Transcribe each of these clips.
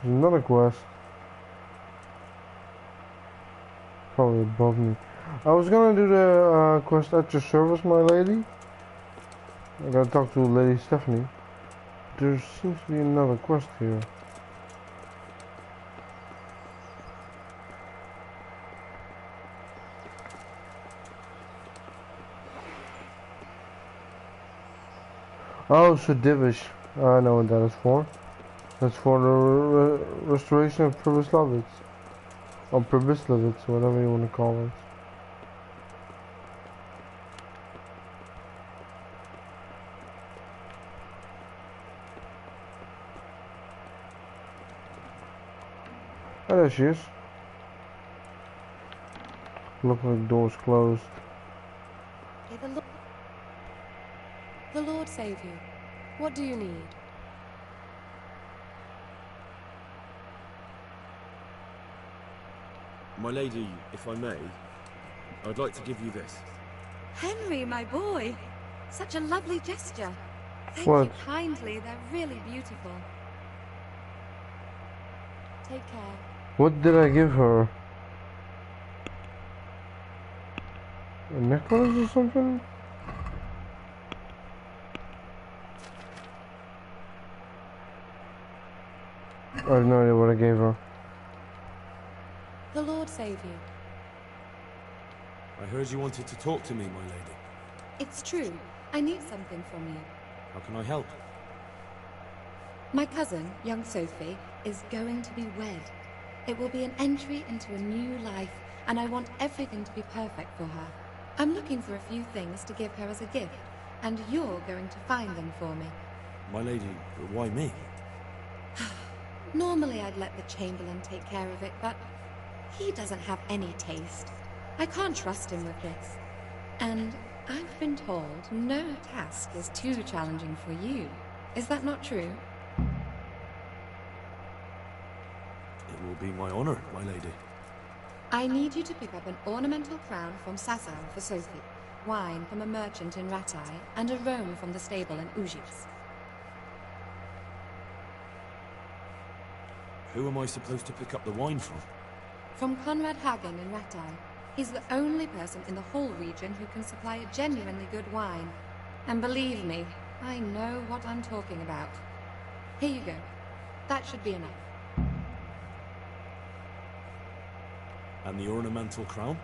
There's another quest. Probably above me. I was gonna do the quest at your service, my lady. I gotta talk to Lady Stephanie. There seems to be another quest here. Oh, Shadivish. I know what that is for. That's for the restoration of Prabislavitz. Or Prabislavitz, whatever you want to call it. Oh, there she is. Look like the door's closed. May the Lord save you. What do you need? My lady, if I may, I'd like to give you this. Henry, my boy! Such a lovely gesture. Thank What? you kindly. They're really beautiful. Take care. What did I give her? A necklace or something? I have no idea what I gave her. The Lord save you. I heard you wanted to talk to me, my lady. It's true. I need something from you. How can I help? My cousin, young Sophie, is going to be wed. It will be an entry into a new life, and I want everything to be perfect for her. I'm looking for a few things to give her as a gift, and you're going to find them for me. My lady, why me? Normally I'd let the Chamberlain take care of it, but he doesn't have any taste. I can't trust him with this. And I've been told no task is too challenging for you. Is that not true? It will be my honor, my lady. I need you to pick up an ornamental crown from Sasau for Sophie, wine from a merchant in Ratai, and a roan from the stable in Ujits. Who am I supposed to pick up the wine from? From Conrad Hagen in Ratai. He's the only person in the whole region who can supply a genuinely good wine. And believe me, I know what I'm talking about. Here you go. That should be enough. And the ornamental crown?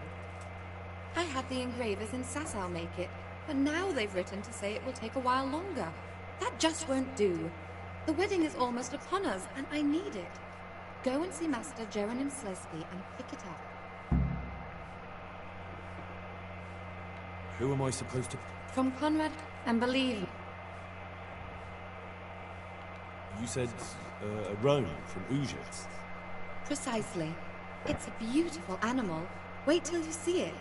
I had the engravers in Sasau make it, but now they've written to say it will take a while longer. That just won't do. The wedding is almost upon us, and I need it. Go and see Master Jeronim Slesky and pick it up. Who am I supposed to... From Conrad, and believe me. You said a roan from Ujits. Precisely. It's a beautiful animal. Wait till you see it.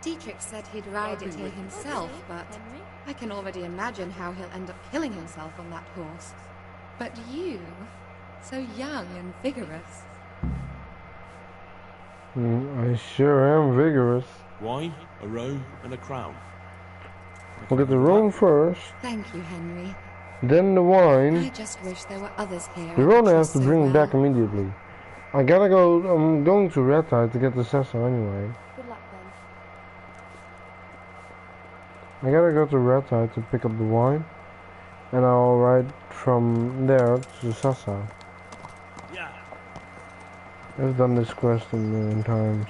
Dietrich said he'd ride it here himself, but I can already imagine how he'll end up killing himself on that horse. But you, so young and vigorous. I sure am vigorous. Wine, a roan, and a crown. We'll get the roan first, Thank you, Henry. then the I wine. just wish there were others here. The roan I have to bring back immediately. I gotta go, I'm going to Ratai to get the Sessa anyway. Good luck then. I gotta go to Ratai to pick up the wine, and I'll ride from there to Sessa. Yeah. I've done this quest a million times.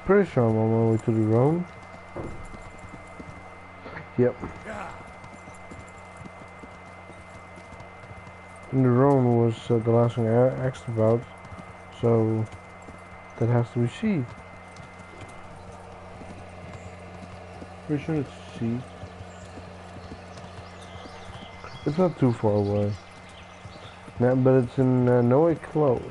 Pretty sure I'm on my way to the Rome. Yep. And the Rome was the last thing I asked about, so that has to be C. Pretty sure it's C. It's not too far away. Yeah, but it's in no way close.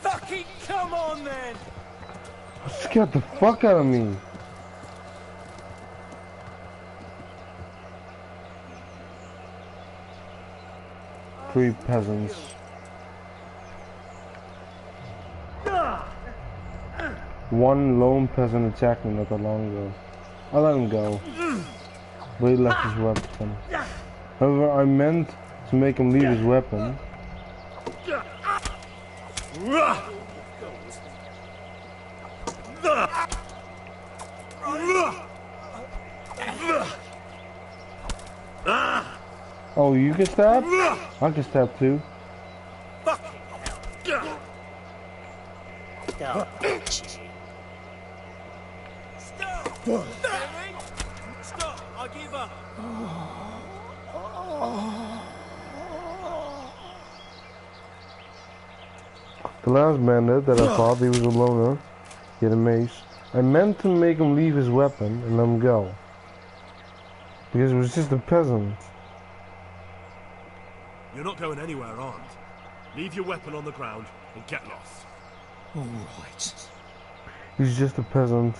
Fucking come on then! Scared the fuck out of me. 3 peasants. One lone peasant attacked me not that long ago. I let him go, but he left his weapon. However, I meant to make him leave his weapon. Oh, you can stab? I can stab too. Stop! I give up. The last bandit that I fought, he was a loner. He had a mace. I meant to make him leave his weapon and let him go. Because it was just a peasant. You're not going anywhere armed. Leave your weapon on the ground and get lost. All right. He's just a peasant.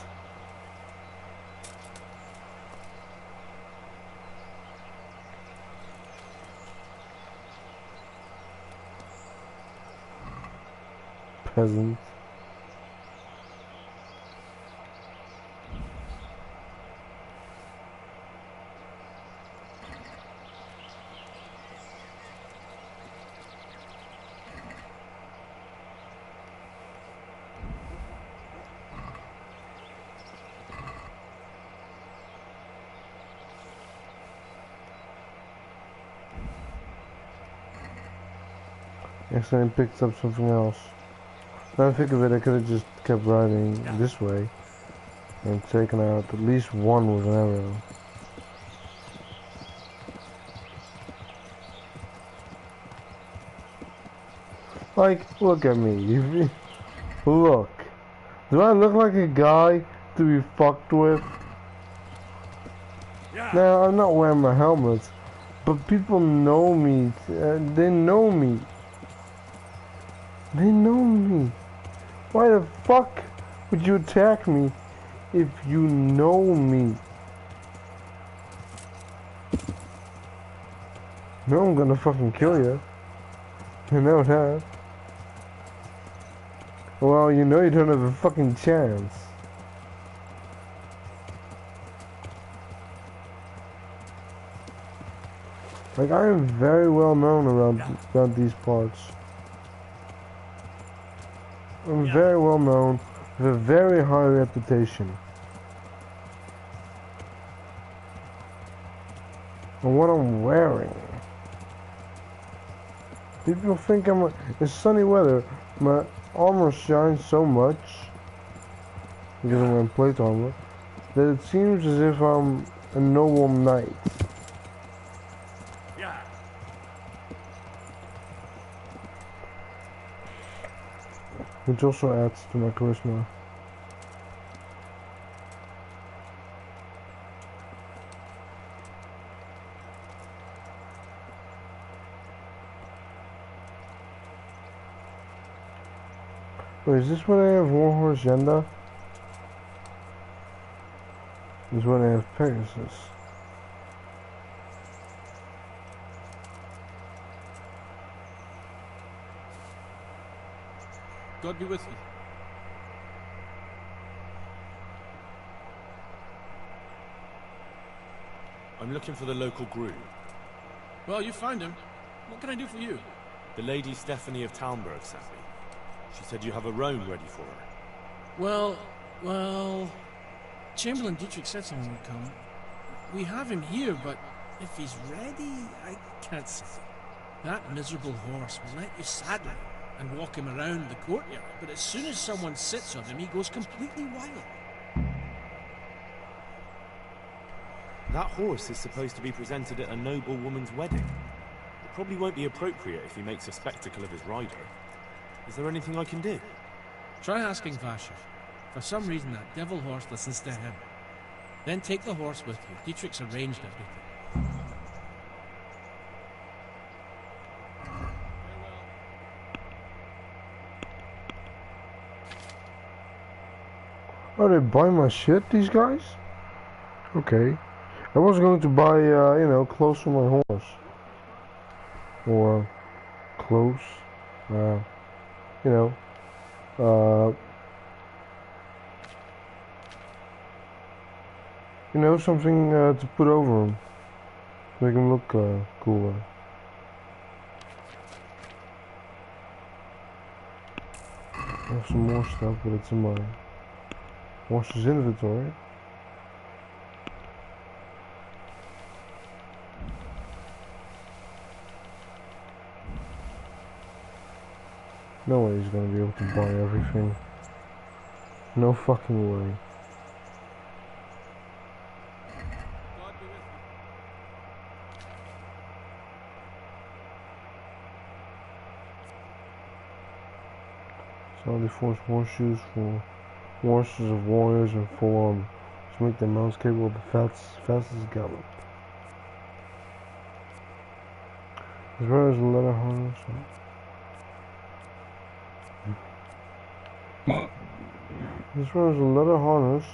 Peasant. Accidentally picked up something else. Now I think of it, I could have just kept riding this way and taken out at least one with an arrow. Like, look at me. Look. Do I look like a guy to be fucked with? Now, I'm not wearing my helmet, but people know me. They know me. They know me. Why the fuck would you attack me if you know me? No, I'm gonna fucking kill you. You know that. Well, you know you don't have a fucking chance. Like, I am very well known around these parts. I'm very well known, with a very high reputation. And what I'm wearing. People think it's sunny weather. My armor shines so much, because I'm wearing plate armor, that it seems as if I'm a noble knight. Which also adds to my charisma. Wait, is this when I have Warhorse Yenda? This is when I have Pegasus. God be with you. I'm looking for the local groom. Well, you found him. What can I do for you? The Lady Stephanie of Talmberg sent me. She said you have a roan ready for her. Well... Chamberlain Dietrich said someone would come. We have him here, but if he's ready, I can't say. That miserable horse will let you saddle him and walk him around the courtyard, but as soon as someone sits on him, he goes completely wild. That horse is supposed to be presented at a noble woman's wedding. It probably won't be appropriate if he makes a spectacle of his rider. Is there anything I can do? Try asking Vasher. For some reason, that devil horse listens to him. Then take the horse with you. Dietrich's arranged everything. Oh, they buy my shit, these guys? Okay. I was going to buy, you know, clothes for my horse. Or close. You know, something to put over him, make him look cooler. I have some more stuff, but it's in my monster's inventory. No way he's gonna be able to buy everything. No fucking way. Solidly forged horseshoes for horses of warriors in full armor to make their mounts capable of the fastest gallop. As well as a leather harness. As well as a leather harness,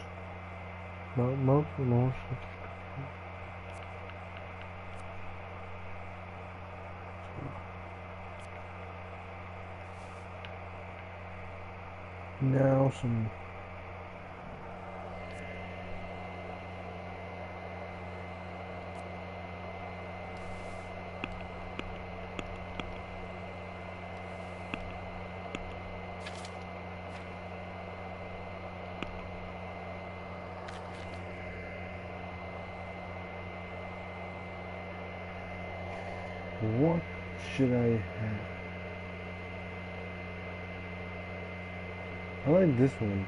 mount for the horse. Now some. What should I have? I like this one.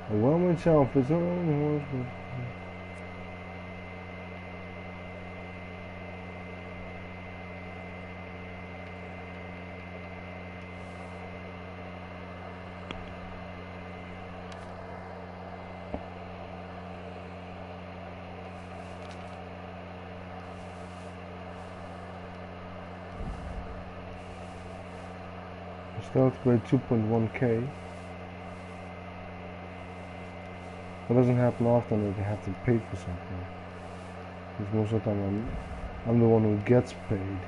A well-made outfit. Still have to pay 2.1k. That doesn't happen often that they have to pay for something. Because most of the time I'm the one who gets paid.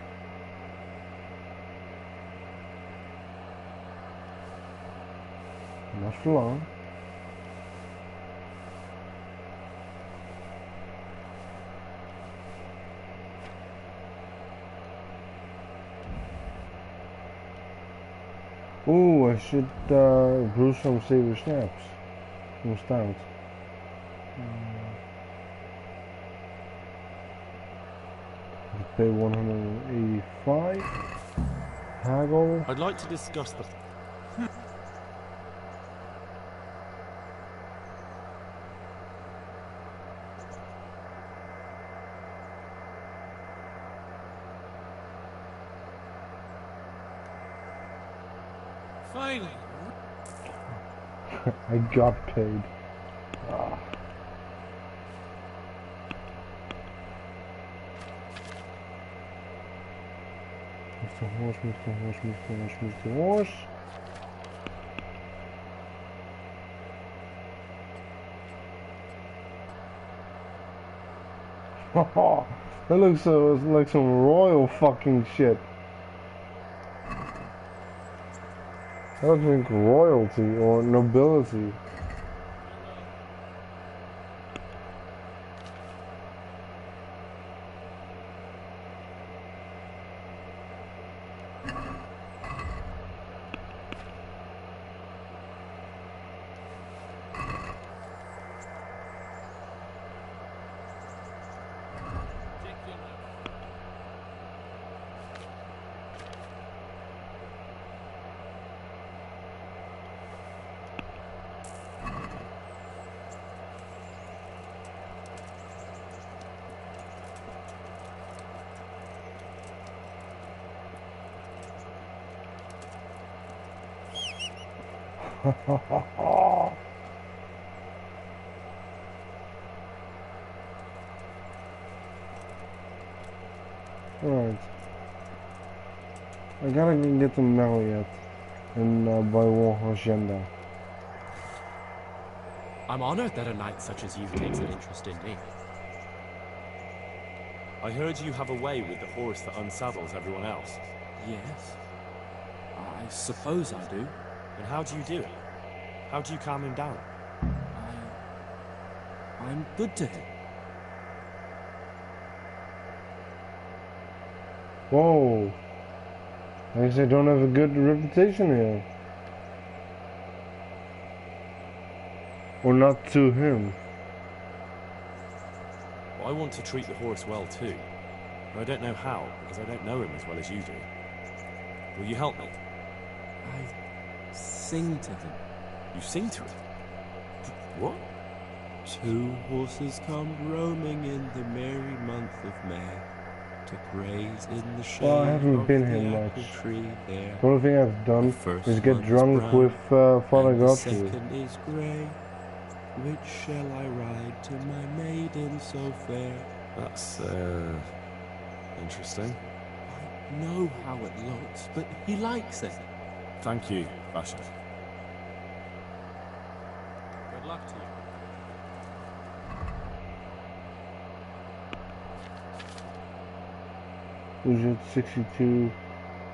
Not for long. Ooh, I should brew some saber snaps. Some stout. Pay 185. Haggle. I'd like to discuss the... Finally. I got paid. Ah. Mr. Horse, Mr. Horse, Mr. Horse, Mr. Horse. Haha, that looks like some royal fucking shit. I don't think royalty or nobility. Alright. I gotta get them married and buy one hacienda. I'm honored that a knight such as you takes an interest in me. I heard you have a way with the horse that unsaddles everyone else. Yes. I suppose I do. And how do you do it? How do you calm him down? I'm good to him. Whoa. I guess I don't have a good reputation here. Or not to him. Well, I want to treat the horse well too. But I don't know how, because I don't know him as well as you do. Will you help me? I sing to him. You sing to him? What? Two horses come roaming in the merry month of May to graze in the shade. Well, I haven't of been the here apple much. tree there. The only thing I've done First is get one's drunk brown, with Father and the Godfrey. second is grey. Which shall I ride to my maiden so fair? That's, interesting. I know how it looks, but he likes it. Thank you, Basher. Good luck to you. Who's at 62?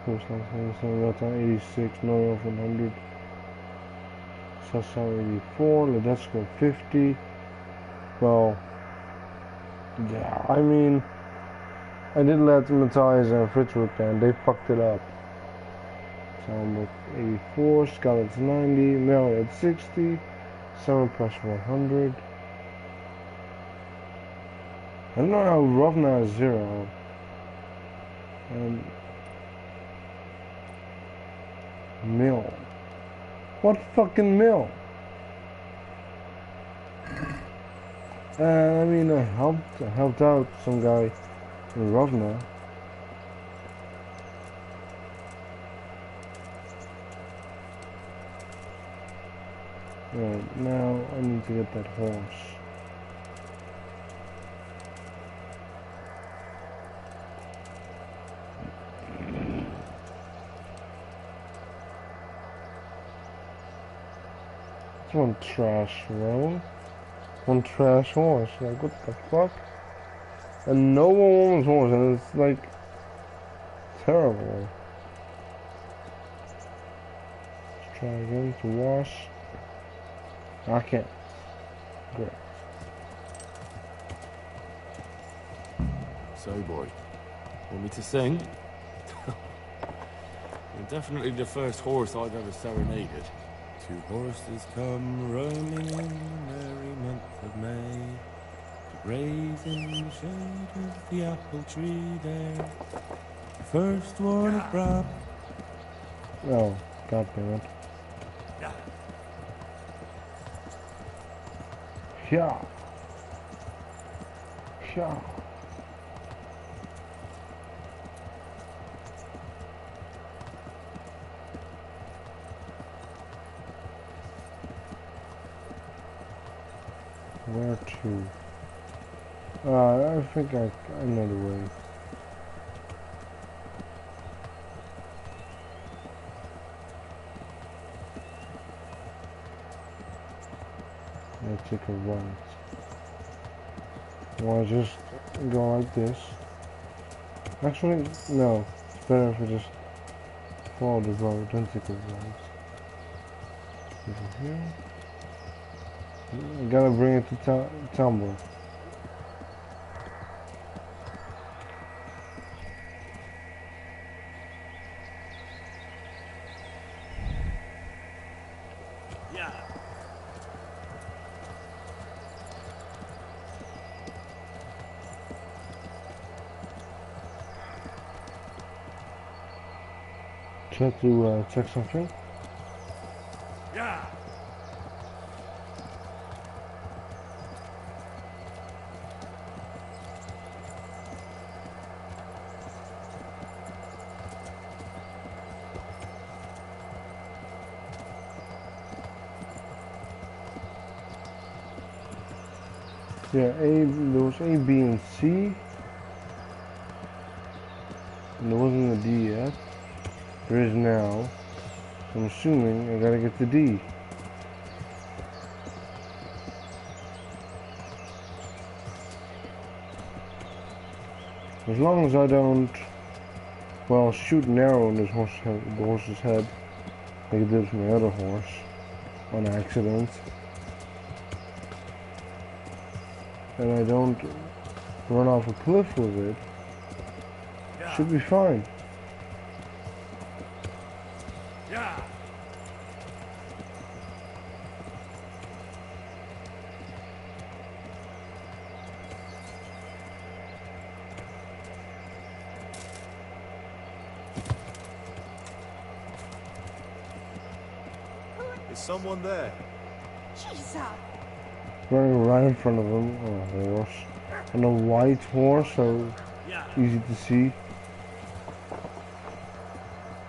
First line, Ratan 86, Noel 100. Sassau 84, Ledesco 50. Well, yeah, I mean, I did let Matthias and Fritz work there, and they fucked it up. Soundbook 84, Scarlett's 90, Mel at 60, Summer Press 100. I don't know how Rovna is 0. And Mill. What fucking mill? I mean, I helped out some guy in Rovna. Right, now I need to get that horse. It's one trash road. One trash horse. Like, what the fuck? A noble woman's horse, and it's like terrible. Let's try again to wash. I can't. Great. So, boy, want me to sing? You're definitely the first horse I've ever serenaded. Two horses come roaming in the merry month of May to graze in the shade of the apple tree there. The first one is brown. Oh, god damn it. Yeah. Yeah. Where to? I think I know the way. I take a right. Or I just go like this. Actually, no. It's better if I just follow the road, then take a right. Over here. I gotta bring it to Tumble. Try to check something. Yeah, there was A, B, and C. And there wasn't a D yet. There is now. I'm assuming I gotta get the D. As long as I don't, well, shoot an arrow in this the horse's head, like I did with my other horse, on accident, and I don't run off a cliff with it, should be fine. Yeah. Is someone there? Jesus! Running right in front of him, on a horse, and a white horse, so easy to see.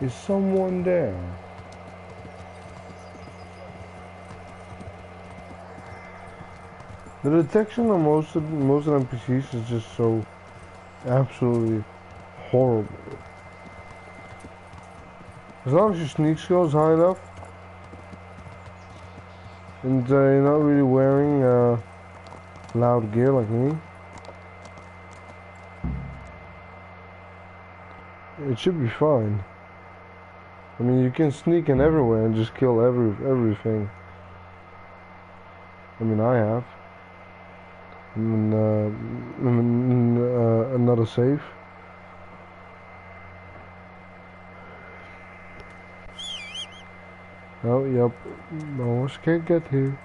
Is someone there? The detection on most of NPCs is just so absolutely horrible. As long as your sneak skill is high enough, and you're not really wearing loud gear like me, it should be fine. I mean, you can sneak in everywhere and just kill everything. I mean, I have. Another save. Oh, yep. My horse can't get here.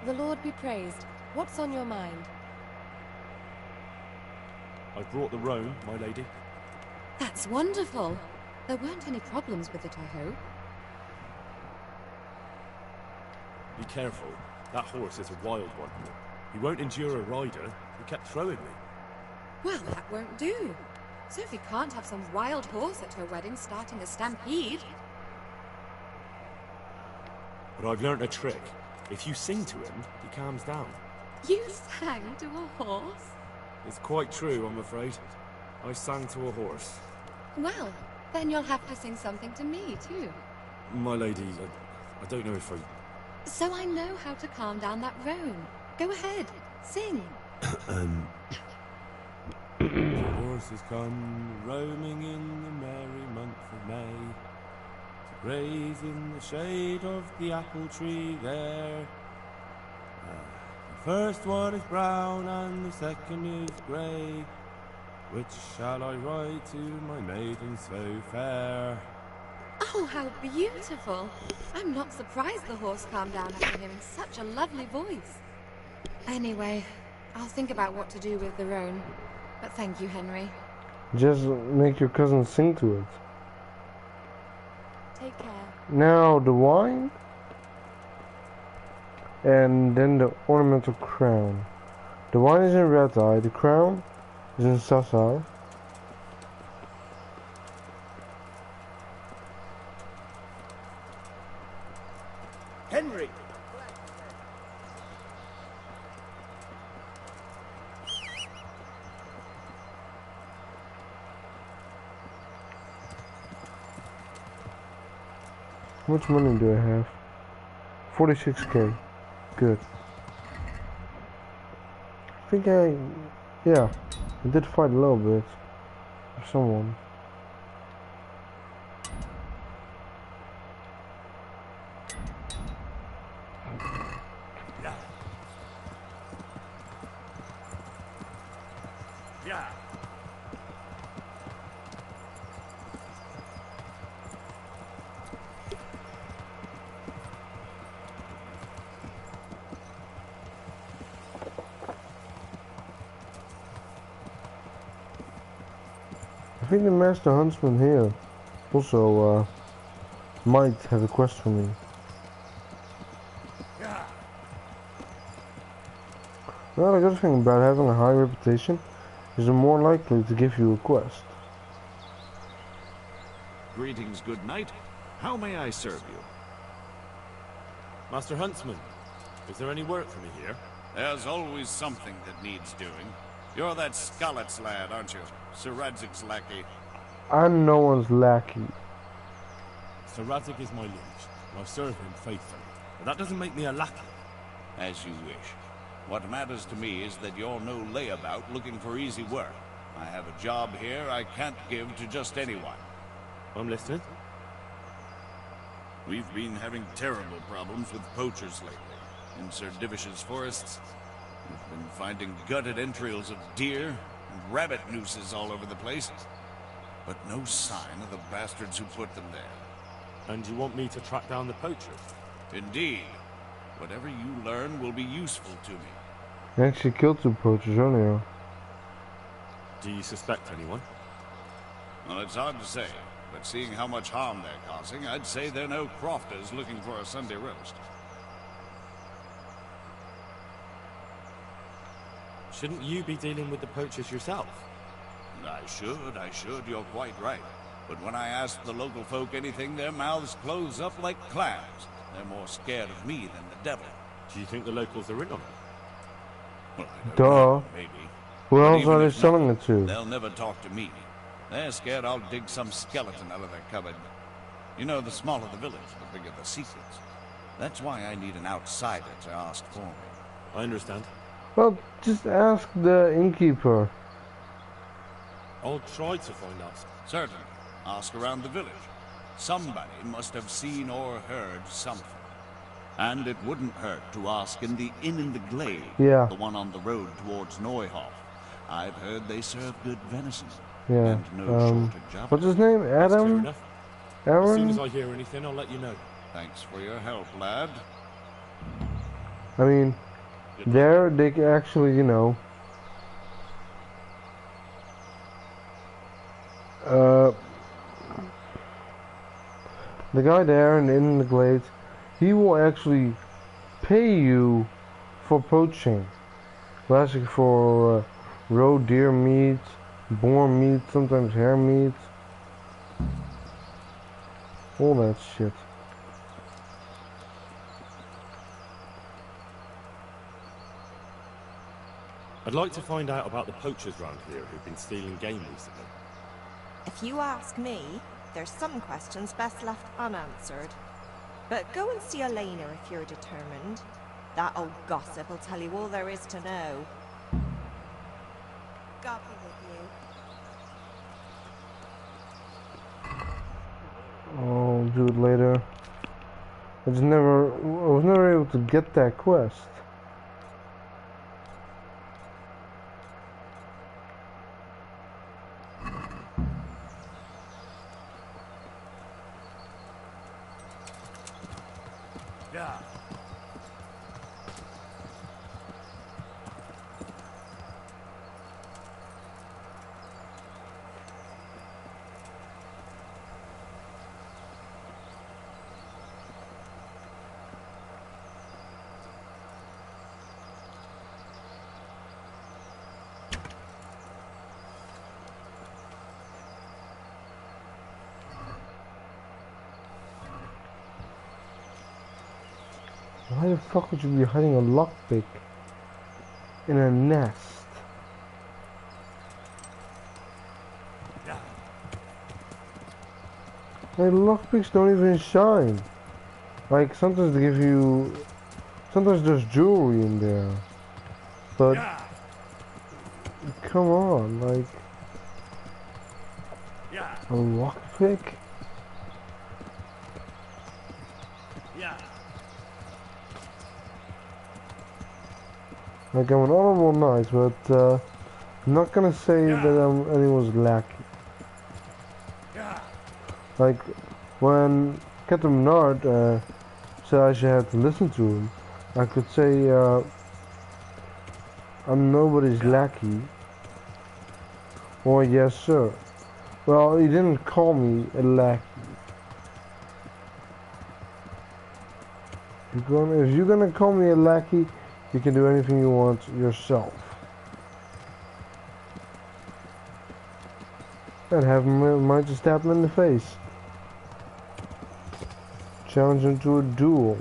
The Lord be praised. What's on your mind? I've brought the roan, my lady. That's wonderful. There weren't any problems with it, I hope. Be careful. That horse is a wild one. He won't endure a rider. He kept throwing me. Well, that won't do. Sophie can't have some wild horse at her wedding starting a stampede. But I've learnt a trick. If you sing to him, he calms down. You sang to a horse? It's quite true, I'm afraid. I sang to a horse. Well, then you'll have to sing something to me, too. My lady, I don't know if I... So I know how to calm down that roan. Go ahead, sing. The horses come roaming in the merry month of May, to graze in the shade of the apple tree there. The first one is brown and the second is grey. Which shall I ride to, my maiden so fair? Oh, how beautiful. I'm not surprised the horse calmed down after hearing such a lovely voice. Anyway, I'll think about what to do with the roan. But thank you, Henry. Just make your cousin sing to it. Take care. Now the wine, and then the ornamental crown. The wine is in red eye, the crown is in Sasa. Henry! How much money do I have? 46k. Good. I think yeah, I did fight a little bit with someone. Yeah. I think the Master Huntsman here also might have a quest for me. Yeah. Well, the good thing about having a high reputation is they're more likely to give you a quest. Greetings, good knight. How may I serve you? Master Huntsman, is there any work for me here? There's always something that needs doing. You're that Scarlet's lad, aren't you? Sir Radzig's lackey. I'm no one's lackey. Sir Radzik is my liege, and I serve him faithfully. But that doesn't make me a lackey. As you wish. What matters to me is that you're no layabout looking for easy work. I have a job here I can't give to just anyone. I'm listening. We've been having terrible problems with poachers lately. In Sir Divish's forests, we've been finding gutted entrails of deer and rabbit nooses all over the place. But no sign of the bastards who put them there. And you want me to track down the poachers? Indeed. Whatever you learn will be useful to me. I actually killed 2 poachers earlier. Do you suspect anyone? Well, it's hard to say, but seeing how much harm they're causing, I'd say they're no crofters looking for a Sunday roast. Shouldn't you be dealing with the poachers yourself? I should, you're quite right. But when I ask the local folk anything, their mouths close up like clams. They're more scared of me than the devil. Do you think the locals are in on it? Well, I don't Duh. know, maybe. Who But else even are they if not, selling it to? They'll never talk to me. They're scared I'll dig some skeleton out of their cupboard. You know, the smaller the village, the bigger the secrets. That's why I need an outsider to ask for me. I understand. Well, just ask the innkeeper. I'll try to find out. Certainly. Ask around the village. Somebody must have seen or heard something. And it wouldn't hurt to ask in the inn in the glade. Yeah. The one on the road towards Neuhof. I've heard they serve good venison. Yeah. And no shortage of What's it. his name? That's clear Adam? enough. As soon as Aaron? I hear anything, I'll let you know. Thanks for your help, lad. I mean, there they can actually, you know, the guy there in the glades, he will actually pay you for poaching. Classic for roe deer meat, boar meat, sometimes hare meat, all that shit. I'd like to find out about the poachers round here who've been stealing game recently. If you ask me, there's some questions best left unanswered. But go and see Elena if you're determined. That old gossip will tell you all there is to know. God be with you. I'll do it later. I was never able to get that quest. Yeah. Why the fuck would you be hiding a lockpick in a nest? Like, lockpicks don't even shine. Like, sometimes they give you... Sometimes there's jewelry in there. But... Come on, like... A lockpick? Like, I'm an honorable knight, but I'm not gonna say that I'm anyone's lackey. Like, when Captain Bernard said I should have to listen to him, I could say I'm nobody's lackey, or yes sir. Well, he didn't call me a lackey. If you're gonna call me a lackey, you can do anything you want yourself. And have him, might just stab him in the face. Challenge him to a duel.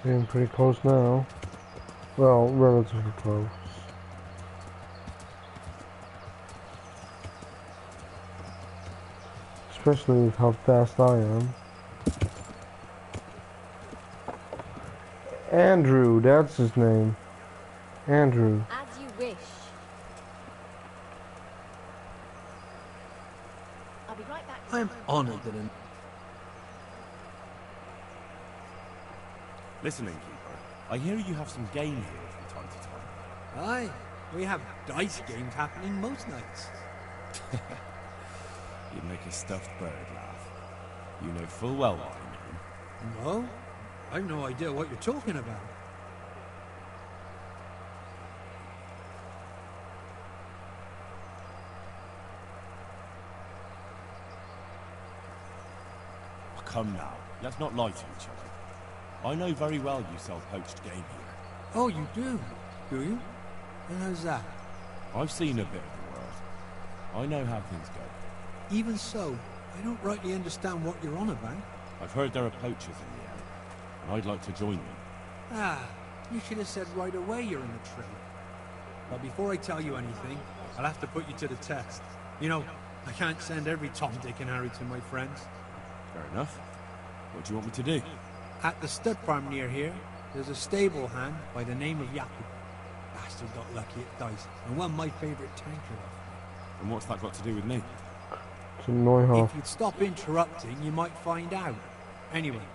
Getting pretty close now. Well, relatively close. Especially with how fast I am. Andrew, that's his name. Andrew. As you wish. I'll be right back. I'm honored that an... Listen, innkeeper. I hear you have some game here from time to time. Aye, we have dice games happening most nights. You'd make a stuffed bird laugh. You know full well what I mean. No? I've no idea what you're talking about. Oh, come now. Let's not lie to each other. I know very well you sell poached game here. Oh, you do? Do you? And how's that? I've seen a bit of the world. I know how things go. Even so, I don't rightly understand what you're on about. I've heard there are poachers in the area, and I'd like to join them. Ah, you should have said right away you're in the trade. But before I tell you anything, I'll have to put you to the test. You know, I can't send every Tom, Dick and Harry to my friends. Fair enough. What do you want me to do? At the stud farm near here, there's a stable hand by the name of Jakub. Bastard got lucky at dice, and won my favourite tanker off. And what's that got to do with me? It's a Neuhoff. If you'd stop interrupting, you might find out. Anyway,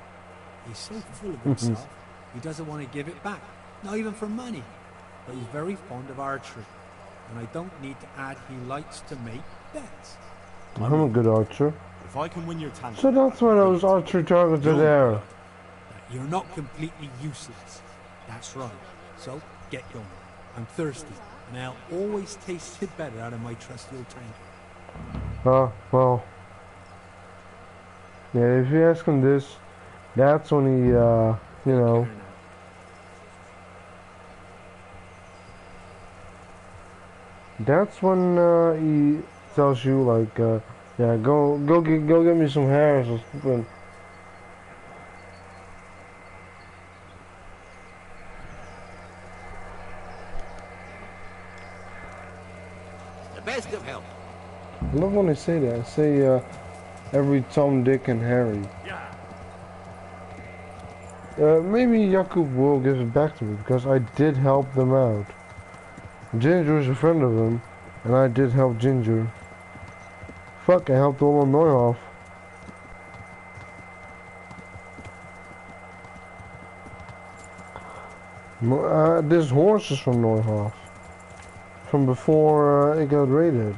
he's so full of himself, he doesn't want to give it back. Not even for money. But he's very fond of archery. And I don't need to add he likes to make bets. I'm a good archer. If I can win your tanker... So that's why those archery targets are there. You're not completely useless. That's right. So, get going. I'm thirsty, and I'll always taste it better out of my trusty old tanker. Well. Yeah, if you ask him this, that's when he, you know. That's when, he tells you, like, yeah, go get me some hairs or something. The best of health. I love when they say that. Say, every Tom, Dick, and Harry. Maybe Jakub will give it back to me, because I did help them out. Ginger is a friend of him, and I did help Ginger. Fuck, I helped all on Neuhoff. This horse is from Neuhoff. From before it got raided.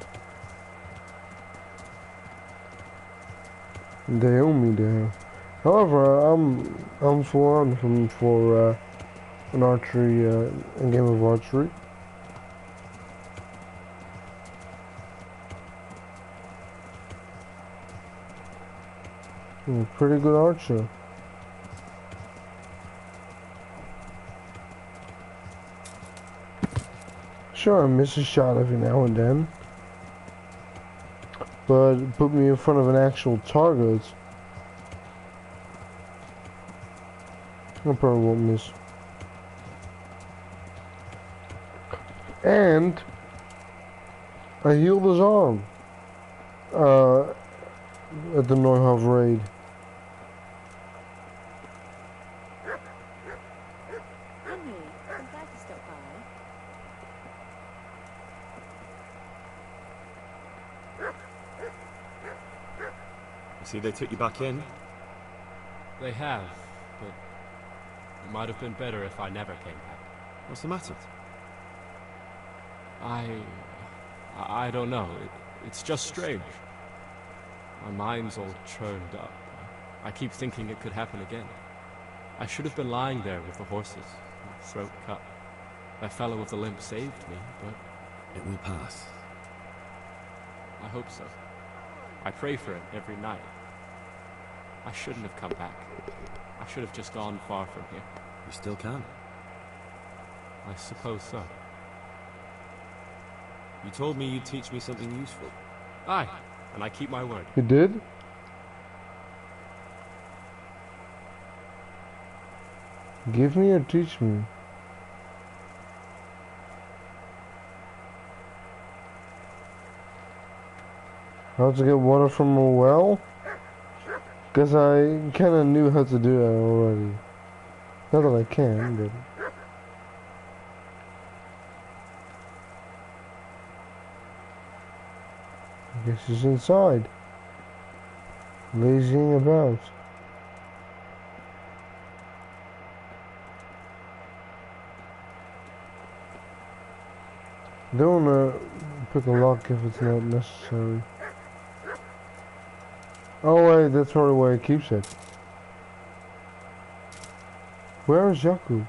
They own me there. However, I'm for an archery, a game of archery. I'm a pretty good archer. Sure, I miss a shot every now and then. But put me in front of an actual target, I probably won't miss. And I healed his arm at the Neuhoff raid. Henry, I'm glad you stopped by. You see they took you back in? They have, but it might have been better if I never came back. What's the matter? I don't know. It's just strange. My mind's all churned up. I keep thinking it could happen again. I should have been lying there with the horses, my throat cut. That fellow with the limp saved me, but It will pass. I hope so. I pray for it every night. I shouldn't have come back. I should have just gone far from here. You still can. I suppose so. You told me you'd teach me something useful. Aye, and I keep my word. You did? Give me or teach me? How to get water from a well? Because I kinda knew how to do that already. Not that I can, but... I guess he's inside. Lazying about. Don't pick a lock if it's not necessary. Oh wait, that's probably where he keeps it. Where is Yaku?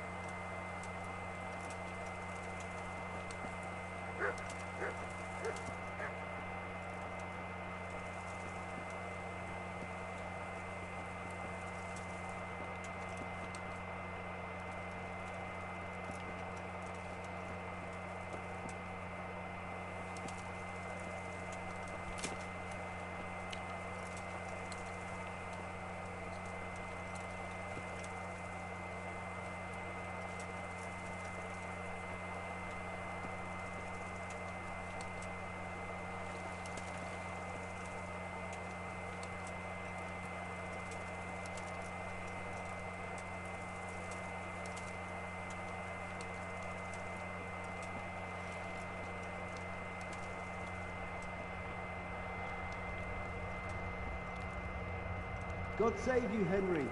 God save you, Henry.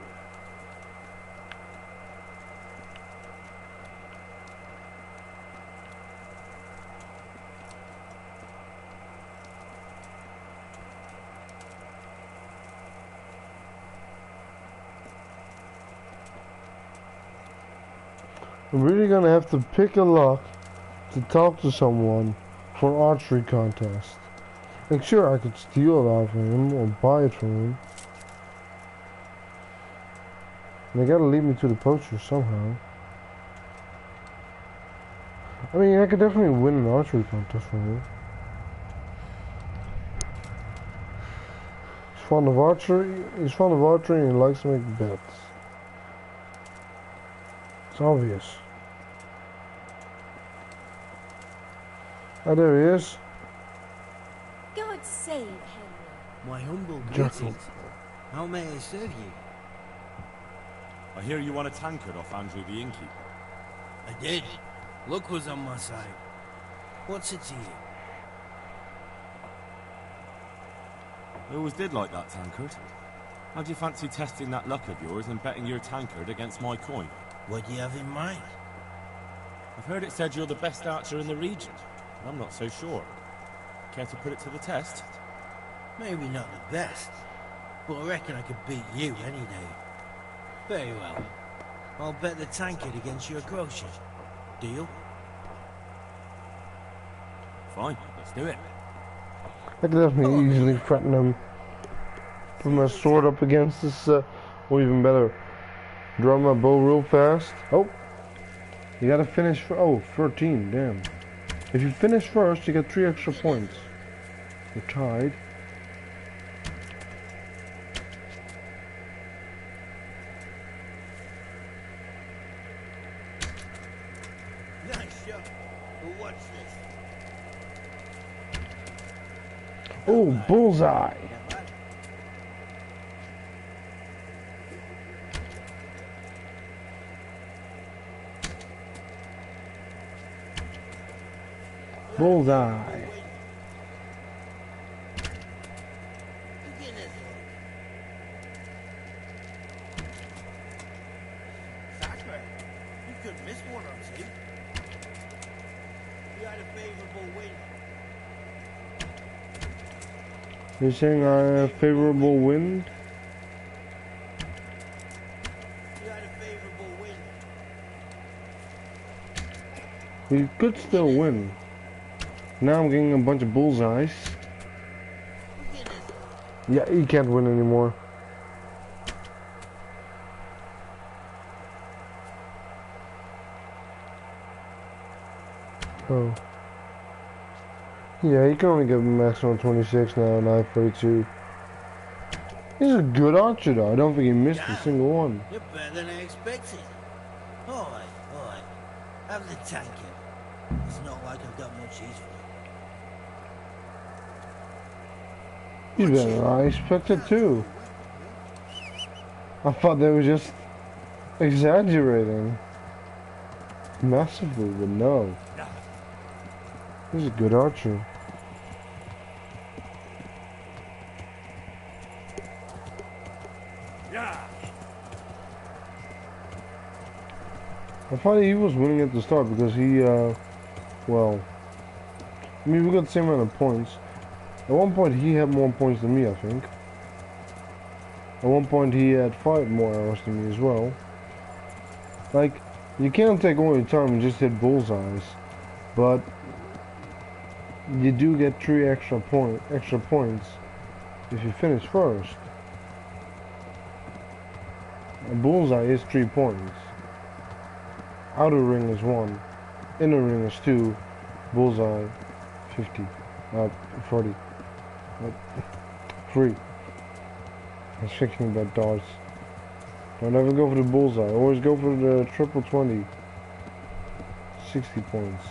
I'm really gonna have to pick a lock to talk to someone for an archery contest. Like, sure, I could steal it off him or buy it from him. They gotta lead me to the poacher somehow. I mean, I could definitely win an archery contest from him. He's fond of archery. He's fond of archery and he likes to make bets. It's obvious. Oh, there he is. God save Henry. My humble Jackal. greetings. How may I serve you? I hear you want a tankard off Andrew the innkeeper. I did. Luck was on my side. What's it to you? I always did like that tankard. How do you fancy testing that luck of yours and betting your tankard against my coin? What do you have in mind? I've heard it said you're the best archer in the region, but I'm not so sure. Care to put it to the test? Maybe not the best, but I reckon I could beat you any day. Very well. I'll bet the tankard against your grocer. Deal? Fine, let's do it. I could definitely easily threaten him. Put my sword up against this, or even better, draw my bow real fast. Oh, you gotta finish for, oh, 13, damn. If you finish first, you get 3 extra points. You're tied. Nice shot. Well, watch this. Oh, bullseye. Bullseye. You could miss one or two. You had a favorable wind. You're saying I have favorable wind? You had a favorable wind. He could still win. Now I'm getting a bunch of bullseyes. Yeah, he can't win anymore. Oh. Yeah, he can only get a maximum 26 now, 942. He's a good archer though. I don't think he missed a single one. You're better than I expected. Alright. Have the tank in. It's not like I've got much use for it. He's better than I expected too. I thought they were just exaggerating massively, but no. He's a good archer. I thought he was winning at the start because he, well, I mean, we got the same amount of points. At one point, he had more points than me, I think. At one point, he had 5 more arrows than me as well. Like, you can't take all your time and just hit bullseyes, but you do get 3 extra points if you finish first. A bullseye is 3 points. Outer ring is 1, inner ring is 2, bullseye 50, 40, 3. I was thinking about darts. Don't ever go for the bullseye, always go for the triple 20, 60 points.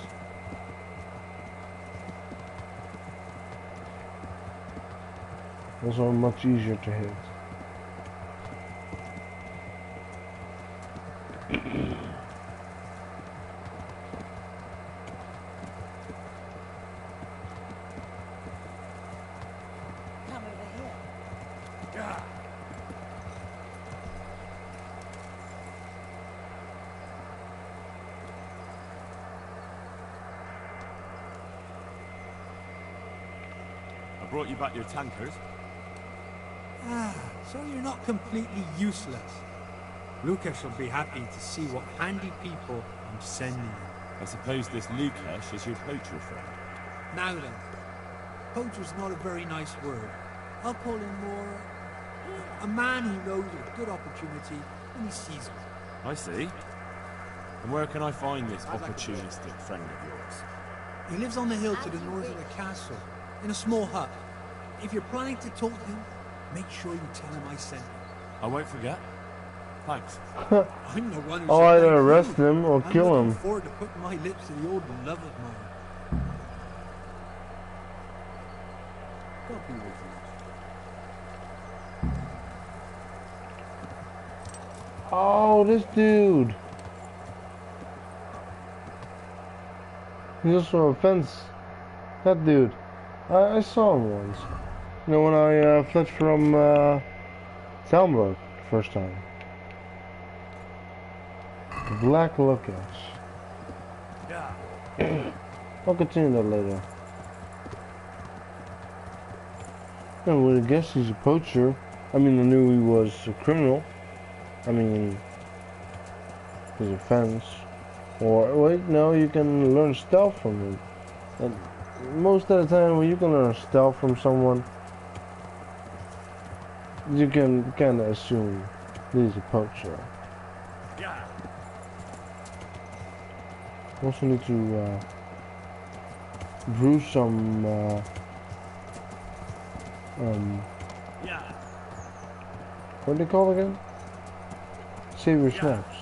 Those are much easier to hit. Brought you back your tankers. So you're not completely useless. Lucas will be happy to see what handy people I'm sending you. I suppose this Lucas is your poacher friend. Now then, poacher's not a very nice word. I'll call him more a man who knows a good opportunity when he sees it. I see. And where can I find this opportunistic friend of yours? He lives on the hill to the north of the castle, in a small hut. If you're planning to talk to him, make sure you tell him I sent you. I won't forget. Thanks. I'm the one who I'll either arrest him or kill him. I'm looking forward to putting my lips to the old love of mine. God be with you. Oh, this dude. He's just from a fence. That dude. I saw him once. You know, when I fled from Talmberg the first time. Black Lucas. Yeah. I'll continue that later. I would guess he's a poacher. I mean, I knew he was a criminal. I mean, his offense. Or, wait, no, you can learn stealth from him. And most of the time when you can learn stealth from someone, you can kind of assume he's a poacher. Yeah. Also need to brew some yeah. what do they call it again? Savory snaps.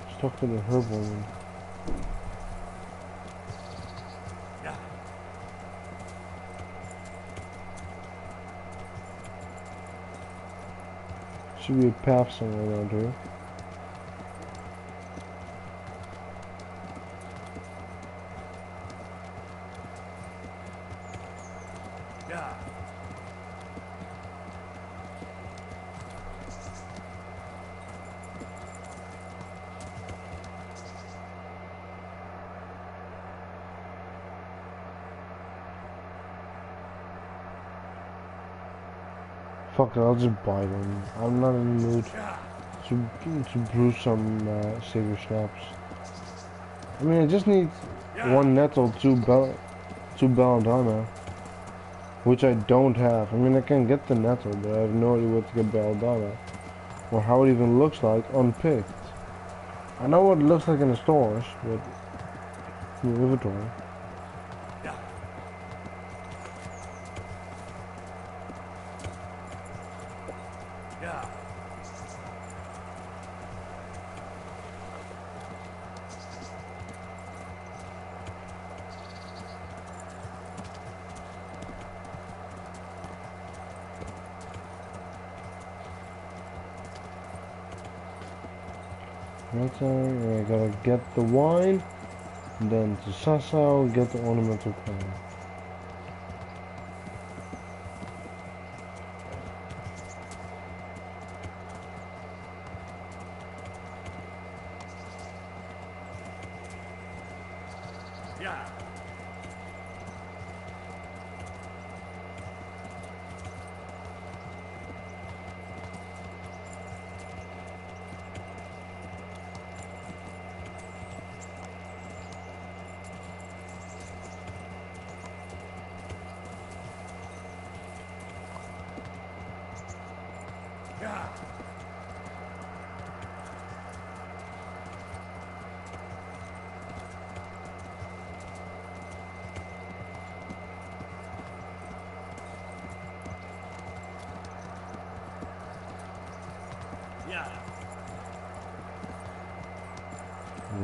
Let's talk to the herb woman. Should be a path somewhere around here. Yeah. Fuck it, I'll just buy them. I'm not in the mood. to brew some savory schnapps. I mean, I just need one nettle, two belladonna, which I don't have. I mean, I can get the nettle, but I have no idea what to get belladonna, or how it even looks like unpicked. I know what it looks like in the stores, but in the inventory. I gotta get the wine, then to Sasau, get the ornamental crown.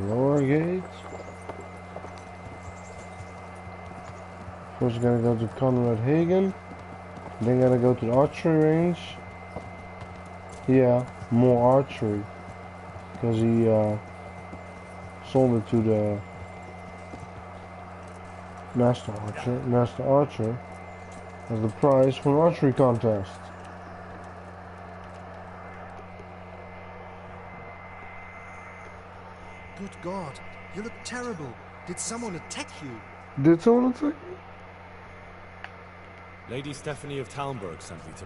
Lower gates. First gonna go to Conrad Hagen, then gotta go to the archery range. Yeah, more archery, because he sold it to the master archer as the prize for an archery contest. Good God, you look terrible. Did someone attack you? Did someone attack me? Lady Stephanie of Talmberg sent me to...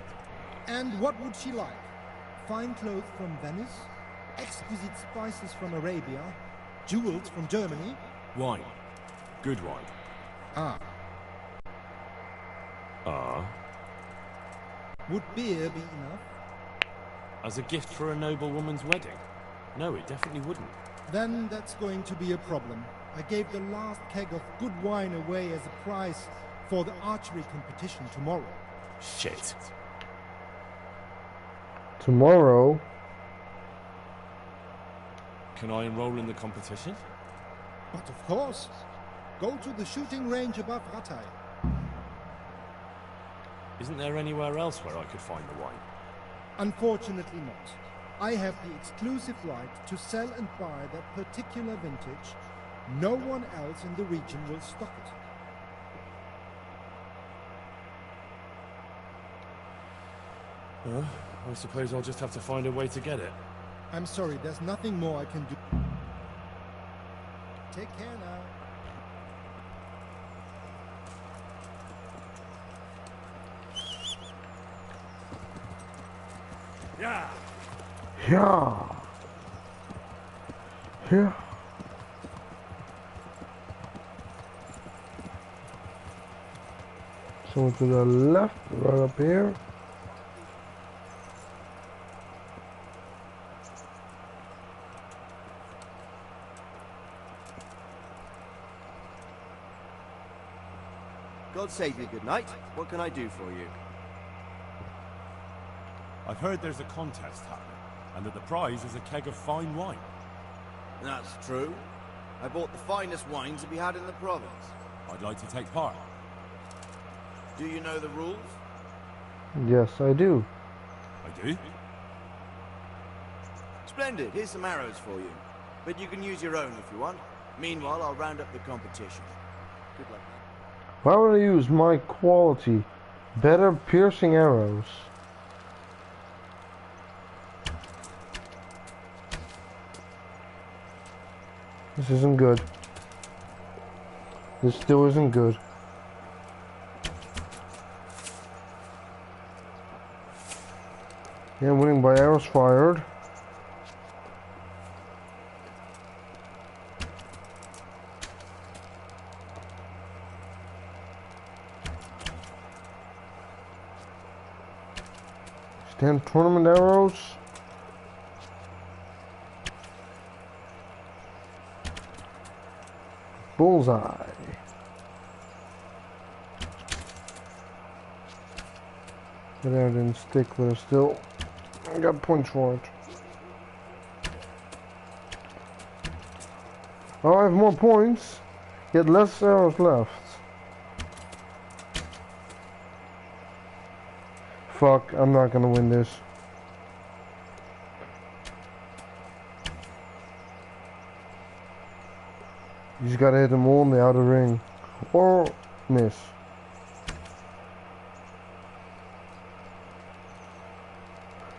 And what would she like? Fine clothes from Venice? Exquisite spices from Arabia? Jewels from Germany? Wine. Good wine. Ah. Would beer be enough? As a gift for a noblewoman's wedding? No, it definitely wouldn't. Then that's going to be a problem. I gave the last keg of good wine away as a prize for the archery competition tomorrow. Shit. Tomorrow? Can I enroll in the competition? But of course. Go to the shooting range above Rattay. Isn't there anywhere else where I could find the wine? Unfortunately not. I have the exclusive right to sell and buy that particular vintage. No one else in the region will stock it. Well, I suppose I'll just have to find a way to get it. I'm sorry, there's nothing more I can do. Take care now. Yeah. Yeah. Yeah. So to the left, right up here. God save you, good night. What can I do for you? I've heard there's a contest happening, and that the prize is a keg of fine wine. That's true. I bought the finest wines to be had in the province. I'd like to take part. Do you know the rules? Yes, I do. I do? Splendid. Here's some arrows for you. But you can use your own if you want. Meanwhile, I'll round up the competition. Good luck. Why would I use my quality? Better piercing arrows. This isn't good. This still isn't good. Yeah, winning by arrows fired. 10 tournament arrows. Bullseye. That arrow didn't stick, but still, I got points for it. Oh, I have more points, yet less arrows left. Fuck, I'm not gonna win this. You just gotta hit them all in the outer ring. Or miss.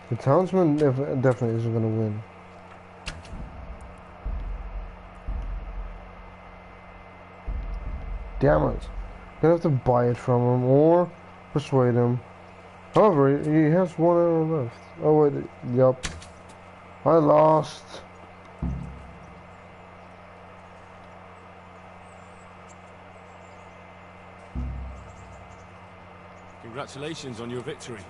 The townsman definitely isn't gonna win. Damn it. Gonna have to buy it from him or persuade him. However, he has 1 arrow left. Oh wait, yup. I lost. Congratulations on your victory.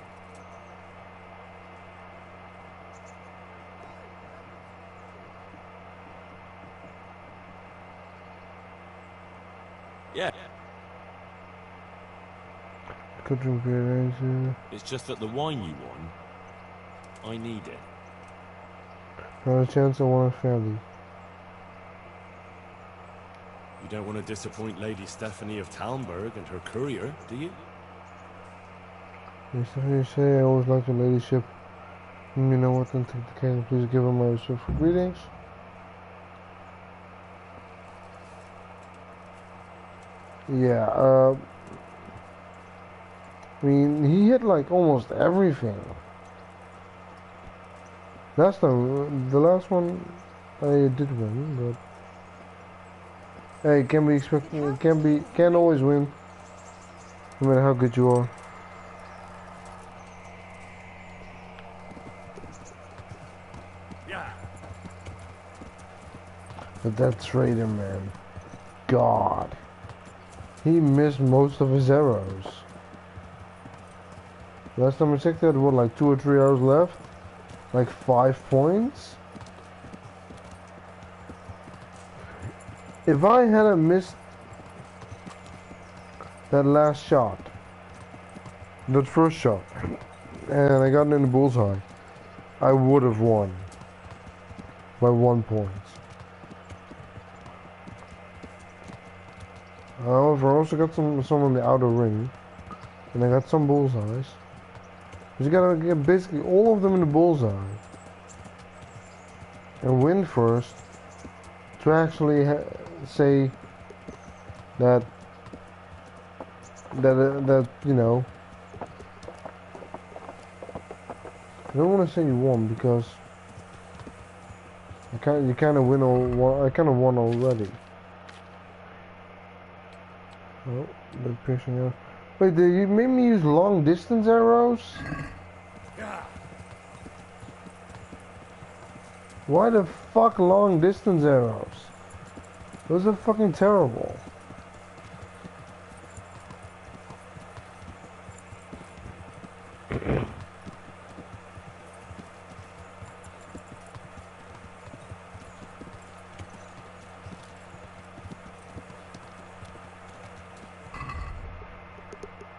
Yeah. It's just that the wine you won, I need it. Not a chance I won a fairly. You don't want to disappoint Lady Stephanie of Talmberg and her courier, do you? Yes, Stephanie, say I always like your ladyship. You know what, then take the candle. Please give her my respectful greetings. Yeah, I mean, he hit like almost everything. Last time, the last one, I did win, but hey, can be expected, can't always win, no matter how good you are. Yeah. But that traitor, man, God, he missed most of his arrows. Last time I checked, that what, like 2 or 3 hours left, like 5 points. If I hadn't missed that last shot, that first shot, and I got it in the bullseye, I would have won by 1 point. However, I also got some in the outer ring, and I got some bullseyes. You gotta get basically all of them in the bullseye and win first to actually say that you know. I don't want to say you won because you kind of win all. I kind of won already. Oh, the piercing arrow. Wait, did you make me use long distance arrows? Why the fuck long distance arrows? Those are fucking terrible.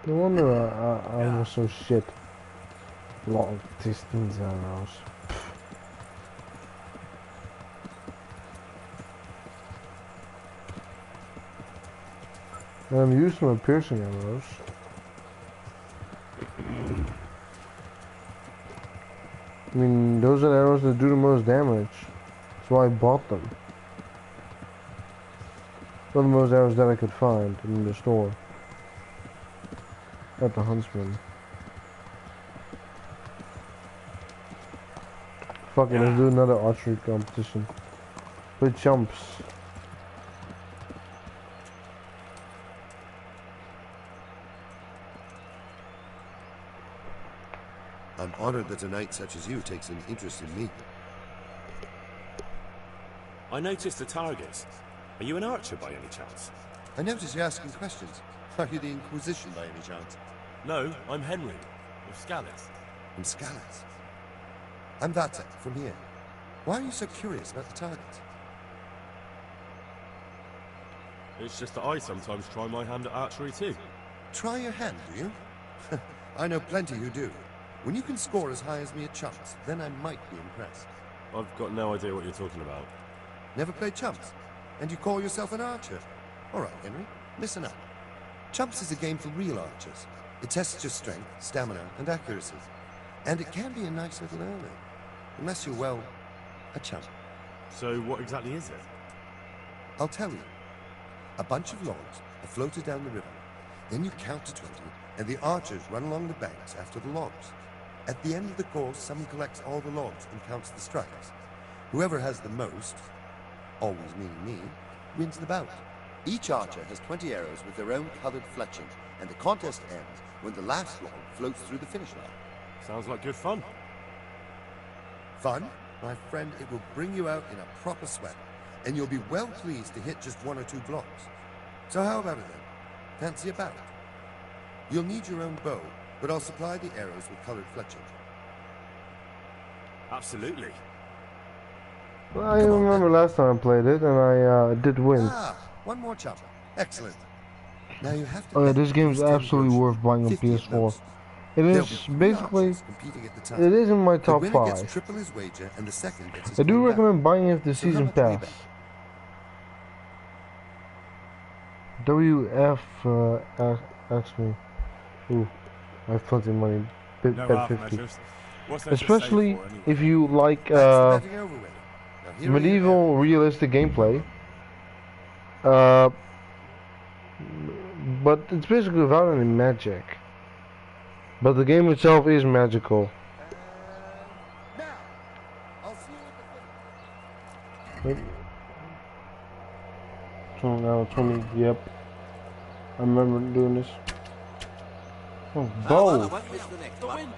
No wonder I was so shit. Long distance arrows. I'm used to my piercing arrows. I mean, those are arrows that do the most damage. That's why I bought them. They're the most arrows that I could find in the store. At the Huntsman. Fuck it, let's do another archery competition. With chumps. I'm honored that a knight such as you takes an interest in me. I noticed the targets. Are you an archer by any chance? I notice you're asking questions. Are you the Inquisition by any chance? No, I'm Henry, of Scallis. and scallops. I'm Vatek from here. Why are you so curious about the target? It's just that I sometimes try my hand at archery too. Try your hand, do you? I know plenty who do. When you can score as high as me at chumps, then I might be impressed. I've got no idea what you're talking about. Never played chumps? And you call yourself an archer? All right, Henry, listen up. Chumps is a game for real archers. It tests your strength, stamina, and accuracy. And it can be a nice little earner. Unless you're, well, a chump. So what exactly is it? I'll tell you. A bunch of logs are floated down the river. Then you count to 20, and the archers run along the banks after the logs. At the end of the course, someone collects all the logs and counts the strikes. Whoever has the most, always meaning me, wins the bout. Each archer has 20 arrows with their own colored fletching, and the contest ends when the last log floats through the finish line. Sounds like good fun. Fun? My friend, it will bring you out in a proper sweat, and you'll be well pleased to hit just 1 or 2 blocks. So how about it then? Fancy a bout? You'll need your own bow, but I'll supply the arrows with colored fletching. Absolutely. Well, I remember last time I played it, and I did win. Ah, one more chop. Excellent. Now you have to. Oh yeah, this game is absolutely worth buying on PS4. It is basically, it is in my top 5. Triple his wager, and the second gets his I do coin recommend back. buying it the So season how much will you pass. bet? WF asked me. Ooh, I have plenty of money. Bet No 50. measures. What's there to Especially save for anyway? if you like That's the betting over with. Now here are your medieval realistic gameplay. But it's basically without any magic. But the game itself is magical. Now, I'll see you at the Wait. Now 20, yep. I remember doing this. Oh, Well, I bow! won't miss the next one.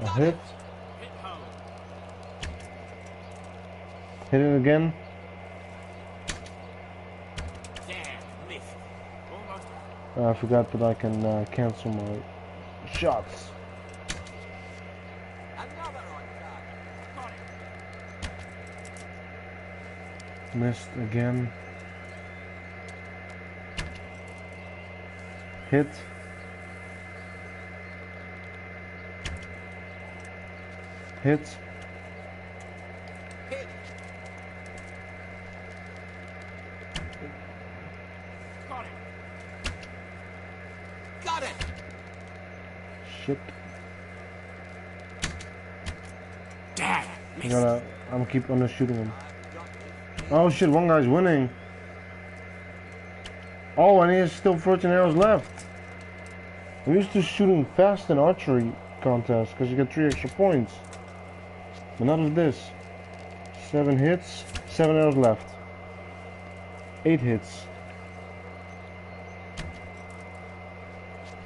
A hit. Hit it again. I forgot that I can cancel my shots. Missed again. Hit. Hit. Got it. Shit. Damn. I'm keep on shooting him. Oh shit, one guy's winning. Oh, and he has still 14 arrows left. I'm used to shooting fast in archery contests because you get 3 extra points. But not of this. 7 hits, 7 arrows left. 8 hits.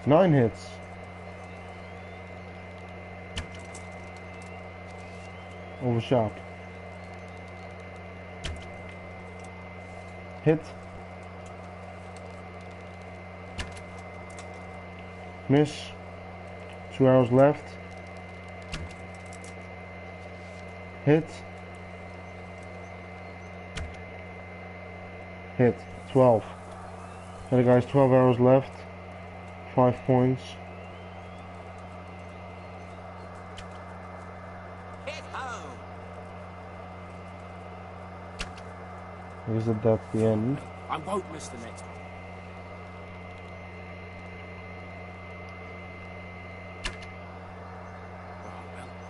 9 hits. Overshot. Hit. Miss. 2 arrows left. Hit. Hit. 12. The other guy's 12 arrows left. 5 points. Hit home. I guess that's the end. I won't miss the next one.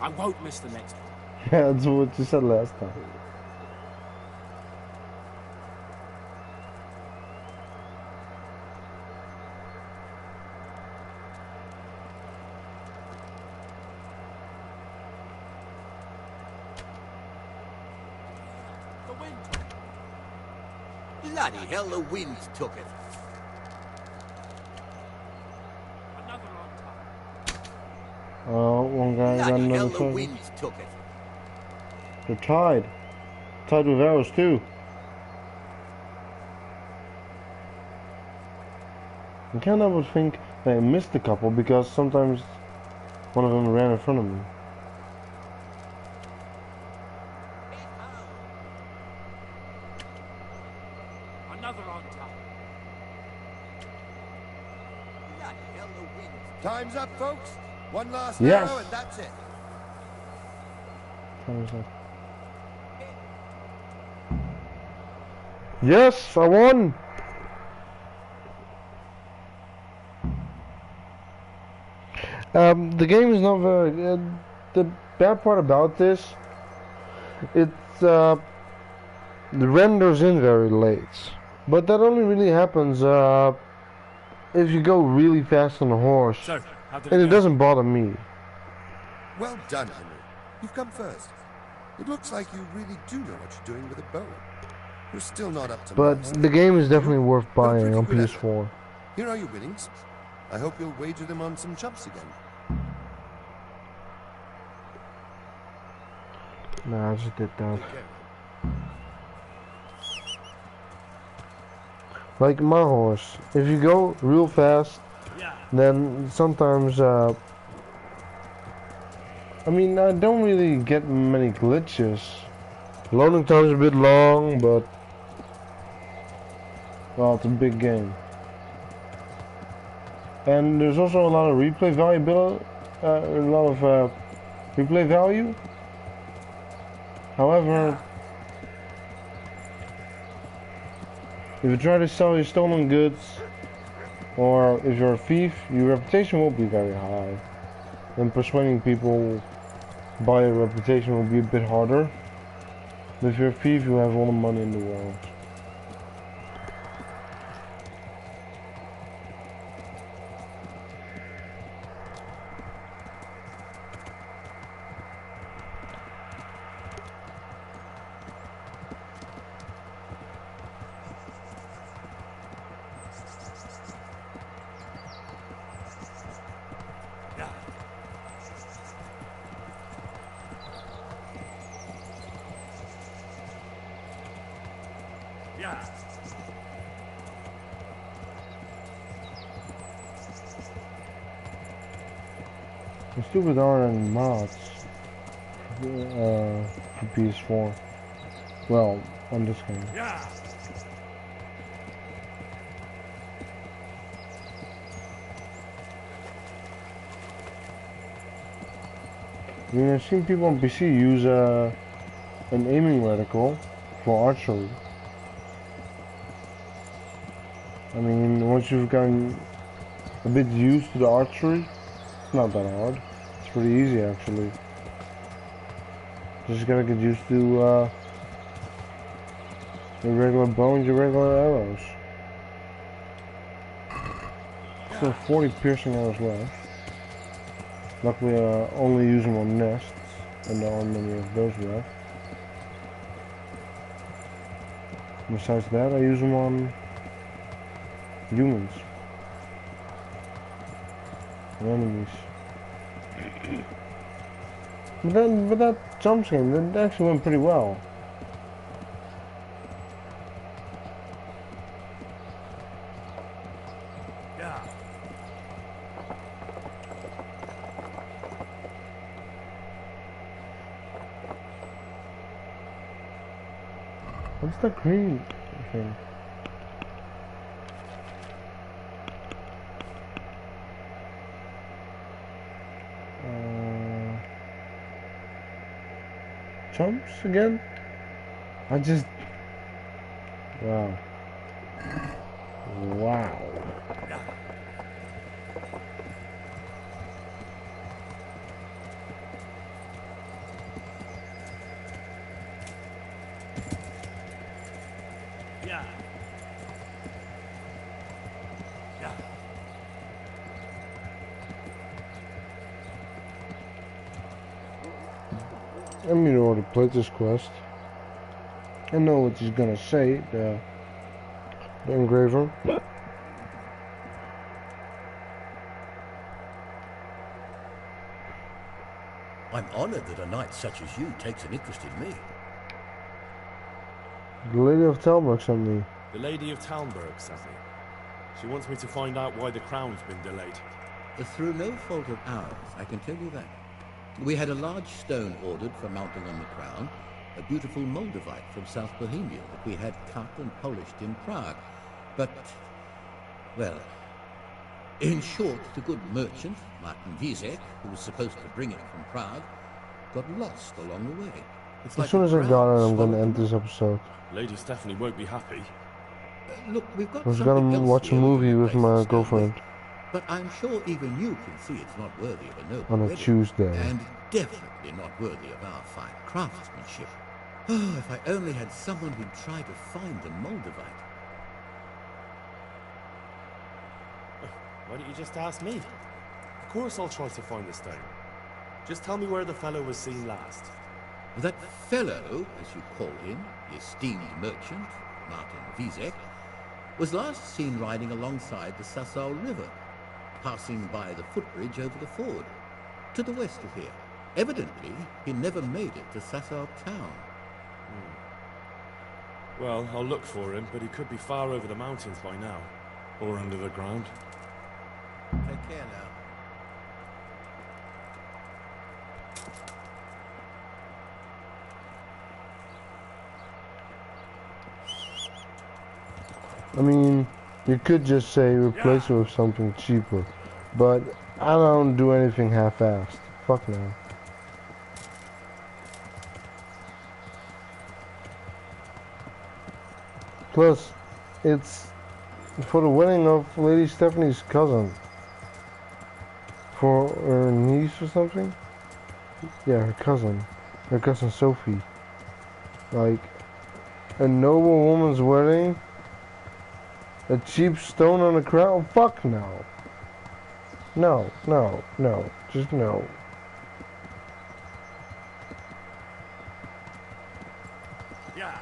I won't miss the next one. Yeah, that's what you said last time. The wind took it. Bloody hell, the wind took it. Another on top. Oh, one guy got Bloody hell, another the target. wind took it. They're tied. Tied with arrows too. I kind of would think that I missed a couple because sometimes one of them ran in front of me. Another on top. Bloody hell, the wind. Time's up, folks. One last Yes. arrow and that's it. Time's up. Yes, I won! The game is not very... the bad part about this, it's, the render's in very late. But that only really happens, if you go really fast on a horse. So, how did And it it go? doesn't bother me. Well done, Henry. You've come first. It looks like you really do know what you're doing with a bow. You're still not up to But much. the game is definitely worth buying on pretty good PS4. Here are your winnings. I hope you'll wager them on some chumps again. Nah, I just did that. Like my horse. If you go real fast, then sometimes, I mean, I don't really get many glitches. Loading time's a bit long, but well, it's a big game. And there's also a lot of replay replay value. However, if you try to sell your stolen goods, or if you're a thief, your reputation won't be very high. And persuading people by your reputation will be a bit harder. But if you're a thief, you have all the money in the world. The stupid aren't mods for PS4. Well, on this game. I mean, I've seen people on PC use an aiming reticle for archery. I mean, once you've gotten a bit used to the archery, it's not that hard. It's pretty easy actually. Just gotta get used to your regular bow and your regular arrows. Still 40 piercing arrows left. Luckily I only use them on nests, and there aren't many of those left. Besides that, I use them on humans and enemies. But that jump game, that actually went pretty well. What's that green thing? Jumps again? I just... Wow. Wow. I mean, I already played this quest. I know what he's gonna say, the engraver. I'm honored that a knight such as you takes an interest in me. The Lady of Talbot sent me. The Lady of Talmberg sent me. She wants me to find out why the crown's been delayed. Through no fault of ours, I can tell you that. We had a large stone ordered for mounting on the crown, a beautiful Moldavite from South Bohemia that we had cut and polished in Prague. But, well, in short, the good merchant, Martin Wiesek, who was supposed to bring it from Prague, got lost along the way. It's As soon as I got it, I'm gonna end this episode. Lady Stephanie won't be happy. Look, we've got I was something gonna else watch a here movie in the with place my to stay girlfriend with. But I'm sure even you can see it's not worthy of a noble on a wedding, Tuesday. and definitely not worthy of our fine craftsmanship. Oh, if I only had someone who'd try to find the Moldavite. Why don't you just ask me? Of course I'll try to find the stone. Just tell me where the fellow was seen last. That fellow, as you call him, the esteemed merchant, Martin Wiesek, was last seen riding alongside the Sassau River, passing by the footbridge over the ford, to the west of here. Evidently, he never made it to Sassau town. Well, I'll look for him, but he could be far over the mountains by now. Or under the ground. Take care now. I mean, you could just say replace it with something cheaper, but I don't do anything half-assed. Fuck no. Plus, it's for the wedding of Lady Stephanie's cousin. For her niece or something? Yeah, her cousin. Her cousin Sophie. Like, a noble woman's wedding? A cheap stone on the crown? Fuck no. No, no, no. Just no. Yeah.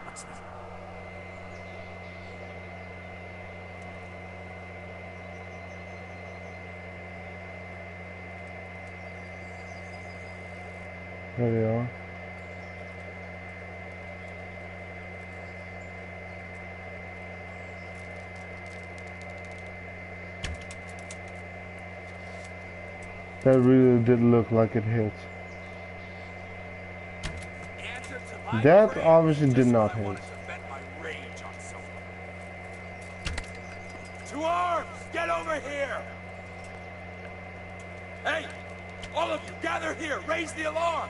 What's that? There they are. That really did look like it hit. That obviously did not hit. To arms! Get over here! Hey! All of you, gather here! Raise the alarm!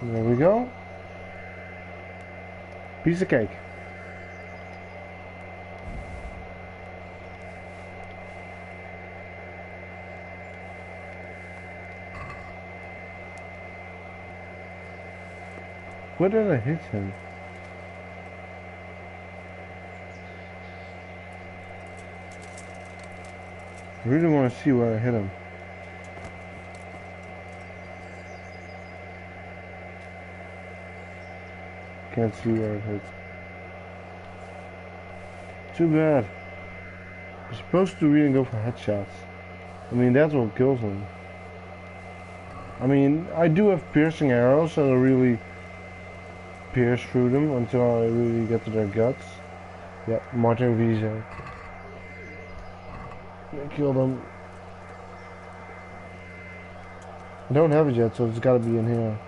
There we go. Piece of cake. Where did I hit him? I really want to see where I hit him. Can't see where it hit. Too bad. You're supposed to really go for headshots. I mean, that's what kills them. I mean, I do have piercing arrows that'll really pierce through them until I really get to their guts. Yep, Martin Wiesek. I killed him. I don't have it yet, so it's gotta be in here.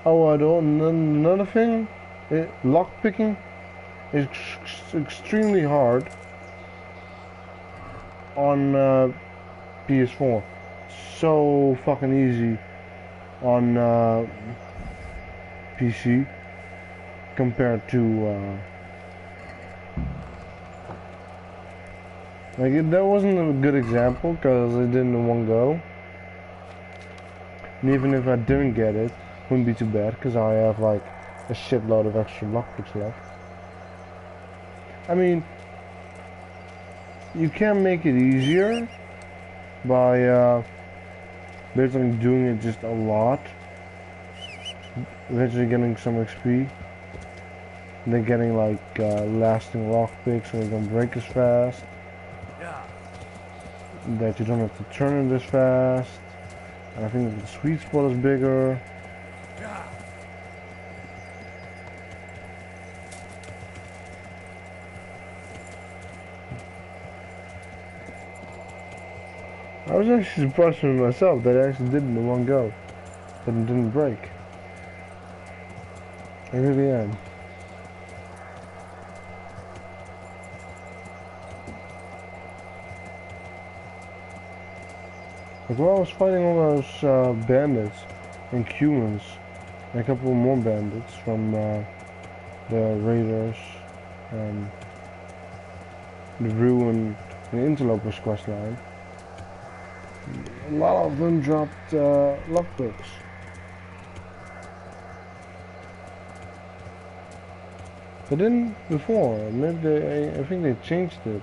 Oh, another thing, lockpicking is extremely hard on PS4. So fucking easy on PC compared to that wasn't a good example because I did it in one go. And even if I didn't get it, wouldn't be too bad because I have like a shitload of extra lockpicks left. I mean, you can make it easier by basically doing it just a lot, eventually getting some XP, and then getting like lasting lockpicks so they don't break as fast, that you don't have to turn it as fast, and I think that the sweet spot is bigger. I was actually surprised with myself that I actually did it in one go, but it didn't break. I really am. Like while I was fighting all those bandits and Cumans, and a couple more bandits from the Raiders and the Ruin and the Interlopers quest line, a lot of them dropped lockpicks. They didn't before. Maybe I think they changed it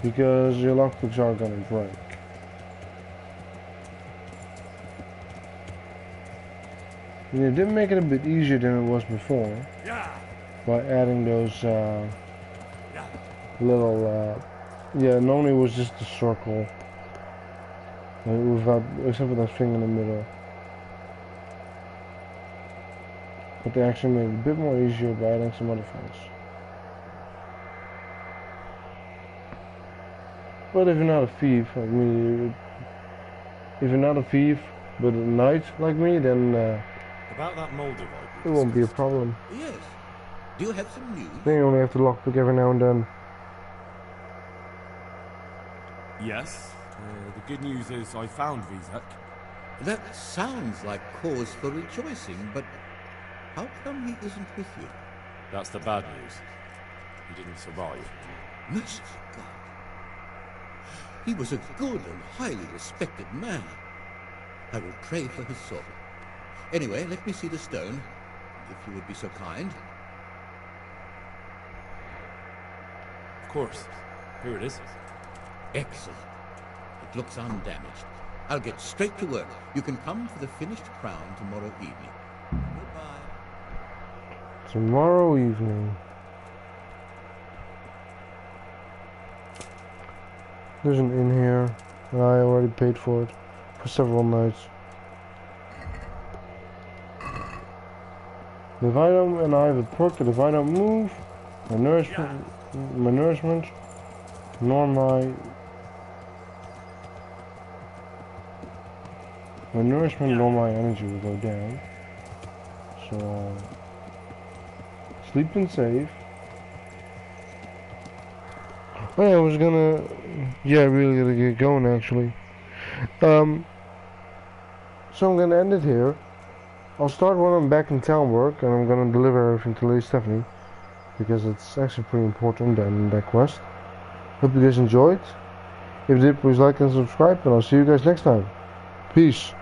because your lockpicks are gonna break. And they did make it a bit easier than it was before by adding those little yeah, normally it was just a circle without, except for that thing in the middle. But they actually made it a bit more easier by adding some other things. But if you're not a thief like me, if you're not a thief but a knight like me, then about that Moldavite, it won't be a problem. Yes. Do you have some news? Then you only have to lockpick every now and then. Yes. The good news is I found Vizek. That sounds like cause for rejoicing, but how come he isn't with you? That's the bad news. He didn't survive. Merciful God. He was a good and highly respected man. I will pray for his soul. Anyway, let me see the stone, if you would be so kind. Of course. Here it is. Excellent. It looks undamaged. I'll get straight to work. You can come for the finished crown tomorrow evening. Goodbye. Tomorrow evening. There's an inn here. I already paid for it for several nights. If I don't, and I have a perk that if I don't move, my nourishment, nor my nourishment nor my energy will go down. So sleep and save. Oh yeah, I was gonna, yeah, really gonna get going actually. So I'm gonna end it here. I'll start when I'm back in town work, and I'm gonna deliver everything to Lady Stephanie because it's actually pretty important in that quest. Hope you guys enjoyed. If you did, please like and subscribe, and I'll see you guys next time. Peace.